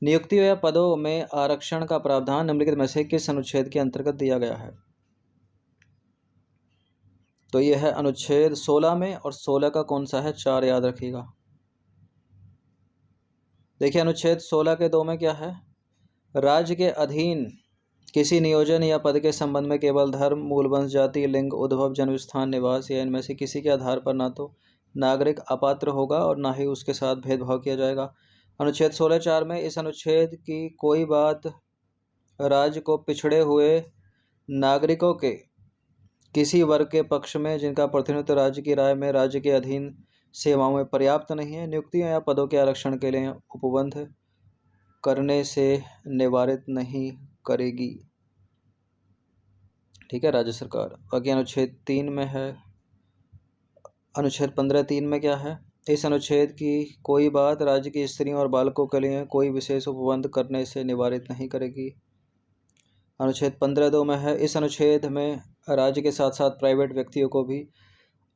नियुक्तियों या पदों में आरक्षण का प्रावधान निम्नलिखित में से किस अनुच्छेद के अंतर्गत दिया गया है? तो यह है अनुच्छेद 16 में, और 16 का कौन सा है? 4 याद रखिएगा। देखिए, अनुच्छेद 16 के 2 में क्या है? राज्य के अधीन किसी नियोजन या पद के संबंध में केवल धर्म, मूल वंश, जाति, लिंग, उद्भव, जन्म स्थान, निवास या इनमें से किसी के आधार पर ना तो नागरिक अपात्र होगा और ना ही उसके साथ भेदभाव किया जाएगा। अनुच्छेद 16(4) में इस अनुच्छेद की कोई बात राज्य को पिछड़े हुए नागरिकों के किसी वर्ग के पक्ष में जिनका प्रतिनिधित्व राज्य की राय में राज्य के अधीन सेवाओं में पर्याप्त नहीं है, नियुक्तियों या पदों के आरक्षण के लिए उपबंध करने से निवारित नहीं करेगी। ठीक है, राज्य सरकार। बाकी अनुच्छेद 3 में है, अनुच्छेद 15(3) में क्या है? इस अनुच्छेद की कोई बात राज्य की स्त्रियों और बालकों के लिए कोई विशेष उपबंध करने से निवारित नहीं करेगी। अनुच्छेद 15(2) में है, इस अनुच्छेद में राज्य के साथ साथ प्राइवेट व्यक्तियों को भी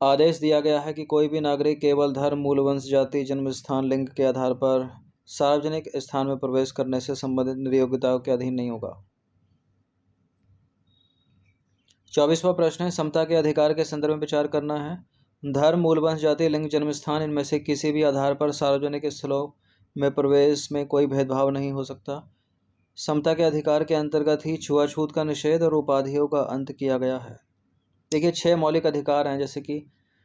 आदेश दिया गया है कि कोई भी नागरिक केवल धर्म, मूल वंश, जाति, जन्म स्थान, लिंग के आधार पर सार्वजनिक स्थान में प्रवेश करने से संबंधित नियोक्ताओं के अधीन नहीं होगा। 24वां प्रश्न है, समता के अधिकार के संदर्भ में विचार करना है। धर्म, मूल वंश, जाति, लिंग, जन्म स्थान, इनमें से किसी भी आधार पर सार्वजनिक स्थलों में प्रवेश में कोई भेदभाव नहीं हो सकता। समता के अधिकार के अंतर्गत ही छुआछूत का निषेध और उपाधियों का अंत किया गया है। देखिए, 6 मौलिक अधिकार हैं, जैसे कि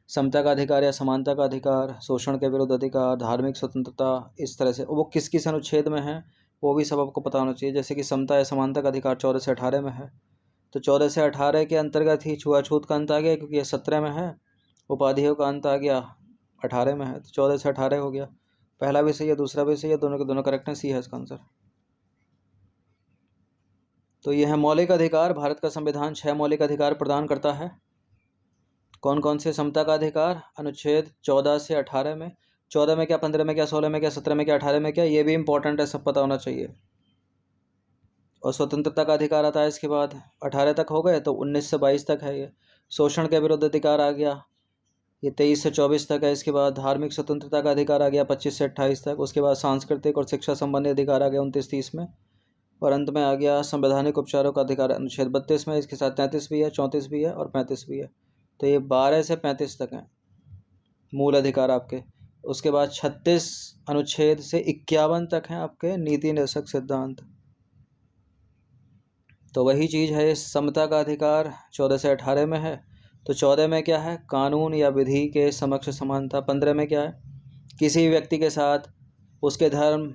समता का अधिकार या समानता का अधिकार, शोषण के विरुद्ध अधिकार, धार्मिक स्वतंत्रता, इस तरह से वो किस किस अनुच्छेद में है वो भी सब आपको पता होना चाहिए। जैसे कि समता या समानता का अधिकार 14 से 18 में है, तो 14 से 18 के अंतर्गत ही छुआछूत का अंत आ गया, क्योंकि ये 17 में है। उपाधियों का अंत आ गया 18 में है, तो 14 से 18 हो गया। पहला भी सही है, दूसरा भी सही है, दोनों के दोनों करेक्ट हैं, सी है इसका आंसर। तो यह है मौलिक अधिकार। भारत का संविधान 6 मौलिक अधिकार प्रदान करता है। कौन कौन से? समता का अधिकार अनुच्छेद 14 से 18 में। 14 में क्या, 15 में क्या, 16 में क्या, 17 में क्या, 18 में क्या, ये भी इंपॉर्टेंट है, सब पता होना चाहिए। और स्वतंत्रता का अधिकार आता है इसके बाद। 18 तक हो गए, तो 19 से 22 तक है ये। शोषण के विरुद्ध अधिकार आ गया, ये 23 से 24 तक है। इसके बाद धार्मिक स्वतंत्रता का अधिकार आ गया 25 से 28 तक। उसके बाद सांस्कृतिक और शिक्षा संबंधी अधिकार आ गया 29-30 में। और अंत में आ गया संवैधानिक उपचारों का अधिकार अनुच्छेद 32 में। इसके साथ 33 भी है, 34 भी है और 35 भी है। तो ये 12 से 35 तक हैं मूल अधिकार आपके। उसके बाद 36 अनुच्छेद से 51 तक हैं आपके नीति निर्देशक सिद्धांत। तो वही चीज़ है, समता का अधिकार 14 से 18 में है। तो 14 में क्या है? कानून या विधि के समक्ष समानता। 15 में क्या है? किसी व्यक्ति के साथ उसके धर्म,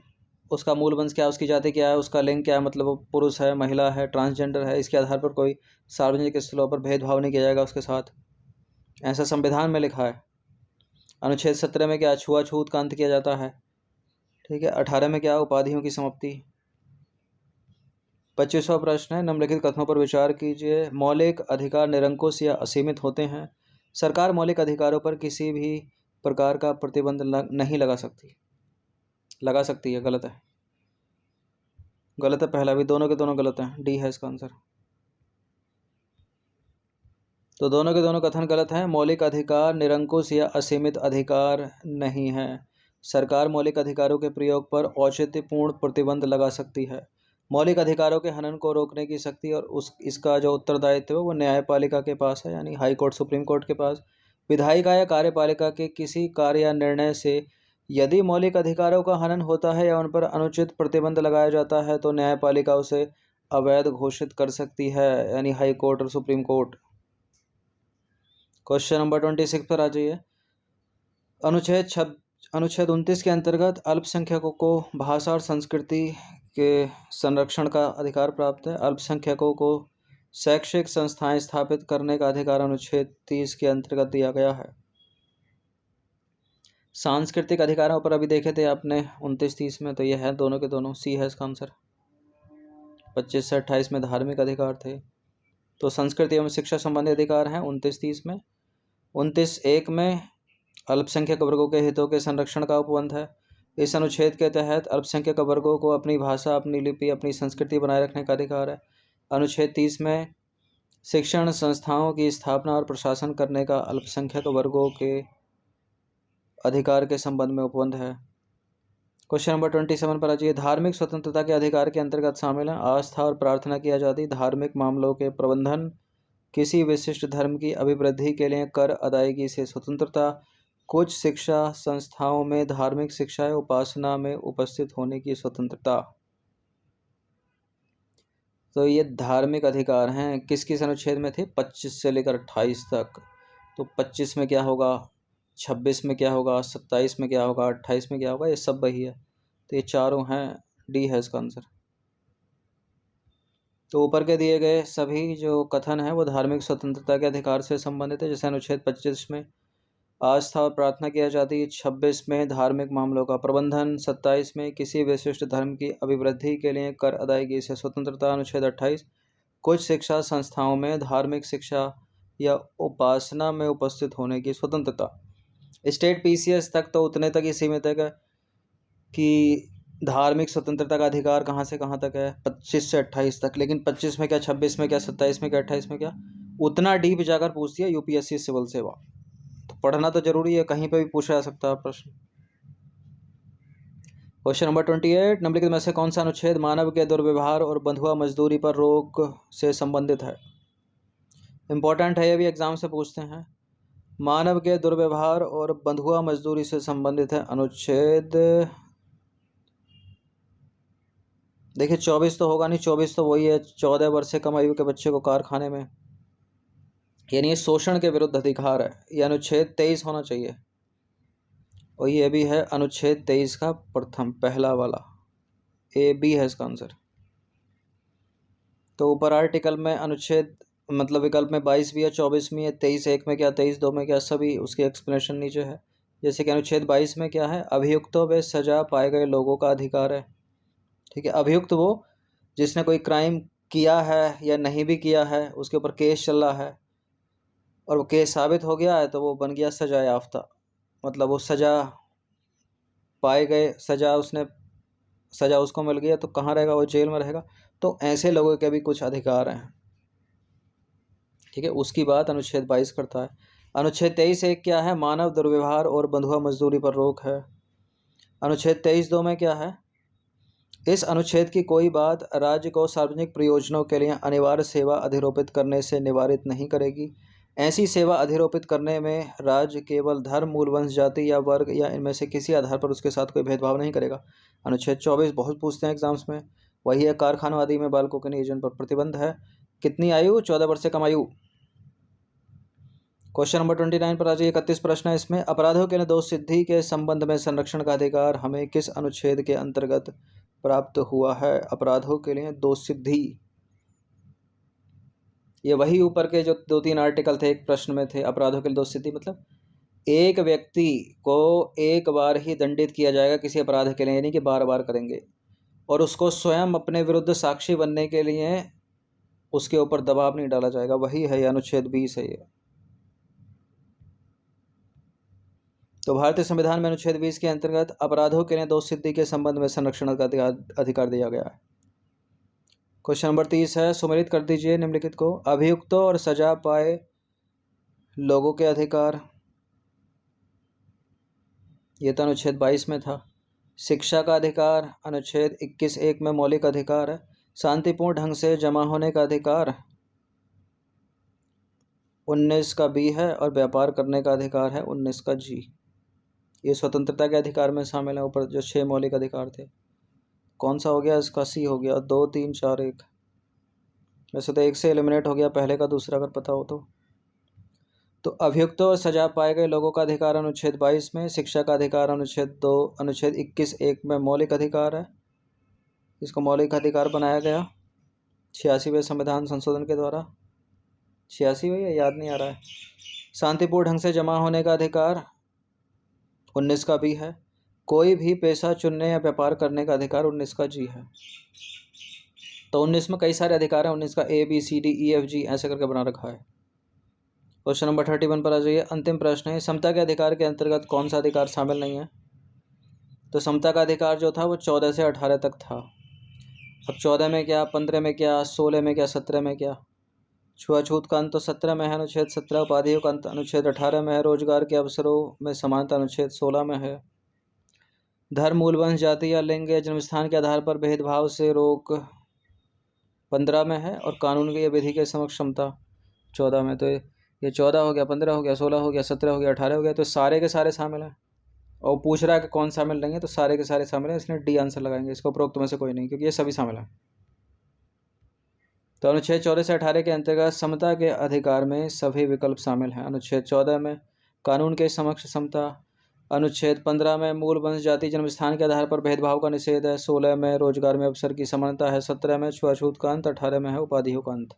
उसका मूल वंश क्या है, उसकी जाति क्या है, उसका लिंग क्या है, मतलब वो पुरुष है, महिला है, ट्रांसजेंडर है, इसके आधार पर कोई सार्वजनिक स्थलों पर भेदभाव नहीं किया जाएगा उसके साथ, ऐसा संविधान में लिखा है। अनुच्छेद 17 में क्या? छुआछूत का अंत किया जाता है। ठीक है। 18 में क्या? उपाधियों की समाप्ति। 25वां प्रश्न है, निम्नलिखित कथनों पर विचार कीजिए। मौलिक अधिकार निरंकुश या असीमित होते हैं। सरकार मौलिक अधिकारों पर किसी भी प्रकार का प्रतिबंध नहीं लगा सकती। लगा सकती है, गलत है। गलत है पहला भी, दोनों के दोनों गलत हैं, डी है इसका आंसर। तो दोनों के दोनों कथन गलत हैं। मौलिक अधिकार निरंकुश या असीमित अधिकार नहीं है। सरकार मौलिक अधिकारों के प्रयोग पर औचित्यपूर्ण प्रतिबंध लगा सकती है। मौलिक अधिकारों के हनन को रोकने की शक्ति और इसका जो उत्तरदायित्व है वो न्यायपालिका के पास है, यानी हाई कोर्ट, सुप्रीम कोर्ट के पास। विधायिका या कार्यपालिका के किसी कार्य या निर्णय से यदि मौलिक अधिकारों का हनन होता है या उन पर अनुचित प्रतिबंध लगाया जाता है तो न्यायपालिका उसे अवैध घोषित कर सकती है, यानी हाई कोर्ट और सुप्रीम कोर्ट। क्वेश्चन नंबर 26 पर आ जाइए। अनुच्छेद 29 के अंतर्गत अल्पसंख्यकों को भाषा और संस्कृति के संरक्षण का अधिकार प्राप्त है। अल्पसंख्यकों को शैक्षिक संस्थाएं स्थापित करने का अधिकार अनुच्छेद 30 के अंतर्गत दिया गया है। सांस्कृतिक अधिकारों पर अभी देखे थे आपने 29-30 में, तो यह है दोनों के दोनों, सी है इसका आंसर। 25 से 28 में धार्मिक अधिकार थे, तो संस्कृति एवं शिक्षा संबंधी अधिकार हैं 29-30 में। 29-1 में अल्पसंख्यक वर्गों के हितों के संरक्षण का उपबंध है। इस अनुच्छेद के तहत अल्पसंख्यक वर्गों को अपनी भाषा, अपनी लिपि, अपनी संस्कृति बनाए रखने का अधिकार है। अनुच्छेद 30 में शिक्षण संस्थाओं की स्थापना और प्रशासन करने का अल्पसंख्यक वर्गों के अधिकार के संबंध में उपबंध है। क्वेश्चन नंबर 27 पर आ जाइए। धार्मिक स्वतंत्रता के अधिकार के अंतर्गत शामिल है आस्था और प्रार्थना की आज़ादी, धार्मिक मामलों के प्रबंधन, किसी विशिष्ट धर्म की अभिवृद्धि के लिए कर अदायगी से स्वतंत्रता, कुछ शिक्षा संस्थाओं में धार्मिक शिक्षा या उपासना में उपस्थित होने की स्वतंत्रता। तो ये धार्मिक अधिकार हैं, किस किस अनुच्छेद में थे? 25 से लेकर 28 तक। तो 25 में क्या होगा, 26 में क्या होगा, 27 में क्या होगा, 28 में क्या होगा, ये सब वही है। तो ये चारों हैं, डी है इसका आंसर। तो ऊपर के दिए गए सभी जो कथन है वो धार्मिक स्वतंत्रता के अधिकार से संबंधित है। जैसे अनुच्छेद 25 में आस्था और प्रार्थना की आज़ादी, 26 में धार्मिक मामलों का प्रबंधन, 27 में किसी विशिष्ट धर्म की अभिवृद्धि के लिए कर अदायगी से स्वतंत्रता, अनुच्छेद 28 कुछ शिक्षा संस्थाओं में धार्मिक शिक्षा या उपासना में उपस्थित होने की स्वतंत्रता। स्टेट पीसीएस तक तो उतने तक ही सीमित है कि धार्मिक स्वतंत्रता का अधिकार कहाँ से कहाँ तक है, 25 से 28 तक। लेकिन 25 में क्या, 26 में क्या, 27 में क्या, 28 में क्या, उतना डीप जाकर पूछती है यूपीएससी सिविल सेवा। तो पढ़ना तो जरूरी है, कहीं पे भी पूछा जा सकता है प्रश्न। क्वेश्चन नंबर 28, निम्नलिखित में से कौन सा अनुच्छेद मानव के दुर्व्यवहार और बंधुआ मजदूरी पर रोक से संबंधित है? इंपॉर्टेंट है, ये भी एग्जाम से पूछते हैं। मानव के दुर्व्यवहार और बंधुआ मजदूरी से संबंधित है अनुच्छेद, देखिए 24 तो होगा नहीं, 24 तो वही है 14 वर्ष से कम आयु के बच्चे को कारखाने में, यानी ये शोषण के विरुद्ध अधिकार है। ये अनुच्छेद 23 होना चाहिए, और ये भी है अनुच्छेद 23 का प्रथम पहला वाला, ए बी है इसका आंसर। तो ऊपर आर्टिकल में अनुच्छेद मतलब विकल्प में 22 भी है, 24 भी है, 23 एक में क्या, 23 दो में क्या, सभी उसकी एक्सप्लेनेशन नीचे है। जैसे कि अनुच्छेद 22 में क्या है, अभियुक्तों व सजा पाए गए लोगों का अधिकार है। ठीक है, अभियुक्त वो जिसने कोई क्राइम किया है या नहीं भी किया है, उसके ऊपर केस चल रहा है और वो केस साबित हो गया है तो वो बन गया सजा याफ्ता। मतलब वो सजा पाए गए, सजा उसको मिल गई है तो कहाँ रहेगा, वो जेल में रहेगा। तो ऐसे लोगों के भी कुछ अधिकार हैं। ठीक है, उसकी बात अनुच्छेद 22 करता है। अनुच्छेद 23 एक क्या है, मानव दुर्व्यवहार और बंधुआ मजदूरी पर रोक है। अनुच्छेद 23 दो में क्या है, इस अनुच्छेद की कोई बात राज्य को सार्वजनिक प्रयोजनों के लिए अनिवार्य सेवा अधिरोपित करने से निवारित नहीं करेगी। ऐसी सेवा अधिरोपित करने में राज्य केवल धर्म, मूल वंश, जाति या वर्ग या इनमें से किसी आधार पर उसके साथ कोई भेदभाव नहीं करेगा। अनुच्छेद 24 बहुत पूछते हैं एग्जाम्स में, वही है, कारखानों आदि में बालकों के नियोजन पर प्रतिबंध है। कितनी आयु, 14 वर्ष से कम आयु। क्वेश्चन नंबर 29 पर आ जाइए। 31 प्रश्न है इसमें, अपराधों के निर्दोष सिद्धि के संबंध में संरक्षण का अधिकार हमें किस अनुच्छेद के अंतर्गत प्राप्त हुआ है। अपराधों के लिए दोष सिद्धि, ये वही ऊपर के जो 2-3 आर्टिकल थे, एक प्रश्न में थे। अपराधों के लिए दोष सिद्धि मतलब एक व्यक्ति को एक बार ही दंडित किया जाएगा किसी अपराध के लिए, यानी कि बार बार करेंगे, और उसको स्वयं अपने विरुद्ध साक्षी बनने के लिए उसके ऊपर दबाव नहीं डाला जाएगा। वही है अनुच्छेद 20 है ये। तो भारतीय संविधान में अनुच्छेद 20 के अंतर्गत अपराधों के लिए दोष सिद्धि के संबंध में संरक्षण का अधिकार दिया गया है। क्वेश्चन नंबर 30 है, सुमेलित कर दीजिए निम्नलिखित को। अभियुक्तों और सजा पाए लोगों के अधिकार, ये तो अनुच्छेद 22 में था। शिक्षा का अधिकार अनुच्छेद 21 एक में मौलिक अधिकार है। शांतिपूर्ण ढंग से जमा होने का अधिकार 19 का बी है, और व्यापार करने का अधिकार है 19 का जी। ये स्वतंत्रता के अधिकार में शामिल है। ऊपर जो 6 मौलिक अधिकार थे, कौन सा हो गया इसका, सी हो गया। 2 3 4 1, वैसे तो एक से एलिमिनेट हो गया, पहले का दूसरा अगर पता हो तो अभियुक्तों और सजा पाए गए लोगों का अधिकार अनुच्छेद 22 में। शिक्षा का अधिकार अनुच्छेद 21 एक में मौलिक अधिकार है, इसको मौलिक अधिकार बनाया गया 86वें संविधान संशोधन के द्वारा। 86वें या याद नहीं आ रहा है। शांतिपूर्ण ढंग से जमा होने का अधिकार 19 का भी है। कोई भी पेशा चुनने या व्यापार करने का अधिकार 19 का जी है। तो 19 में कई सारे अधिकार हैं, 19 का A B C D E F G ऐसे करके बना रखा है। क्वेश्चन नंबर 31 पर आ जाइए। अंतिम प्रश्न है, समता के अधिकार के अंतर्गत कौन सा अधिकार शामिल नहीं है। तो समता का अधिकार जो था वो 14 से 18 तक था। अब 14 में क्या, 15 में क्या, 16 में क्या, 17 में क्या। छुआछूत का अंत तो 17 में है, अनुच्छेद 17। उपाधियों का अंत अनुच्छेद 18 में है। रोजगार के अवसरों में समानता अनुच्छेद 16 में है। धर्म, मूल वंश, जाति या लिंग या जन्मस्थान के आधार पर भेदभाव से रोक 15 में है। और कानून की विधि के समक्ष क्षमता 14 में। तो ये 14 हो गया, 15 हो गया, 16 हो गया, 17 हो गया, 18 हो गया, तो सारे के सारे शामिल हैं। और पूछ रहा है कि कौन शामिल नहीं है, तो सारे के सारे शामिल हैं, इसलिए डी आंसर लगाएंगे। इसको उपरोक्त में से कोई नहीं, क्योंकि ये सभी शामिल हैं। तो अनुच्छेद 14 से 18 के अंतर्गत समता के अधिकार में सभी विकल्प शामिल हैं। अनुच्छेद 14 में कानून के समक्ष समता, अनुच्छेद 15 में मूल वंश, जाति, जन्मस्थान के आधार पर भेदभाव का निषेध है, 16 में रोजगार में अवसर की समानता है, 17 में छुआछूत का अंत, 18 में है उपाधियों का अंत।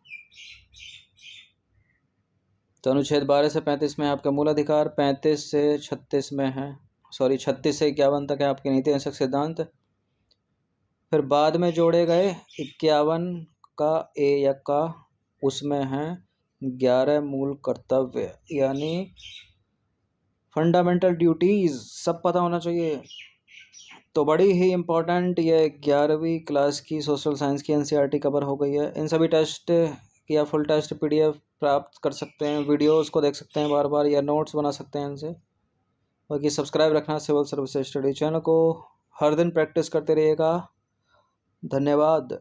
तो अनुच्छेद 12 से 35 में आपका मूल अधिकार, 35 से 36 में है, 36 से 51 तक है आपके नीति अंशक सिद्धांत। फिर बाद में जोड़े गए 51 का ए या का, उसमें है 11 मूल कर्तव्य, यानी फंडामेंटल ड्यूटीज, सब पता होना चाहिए। तो बड़ी ही इम्पोर्टेंट ये 11वीं क्लास की सोशल साइंस की एनसीईआरटी कवर हो गई है। इन सभी टेस्ट या फुल टेस्ट पीडीएफ प्राप्त कर सकते हैं, वीडियोस को देख सकते हैं बार बार, या नोट्स बना सकते हैं इनसे। बाकी सब्सक्राइब रखना सिविल सर्विस स्टडी चैनल को, हर दिन प्रैक्टिस करते रहिएगा। धन्यवाद।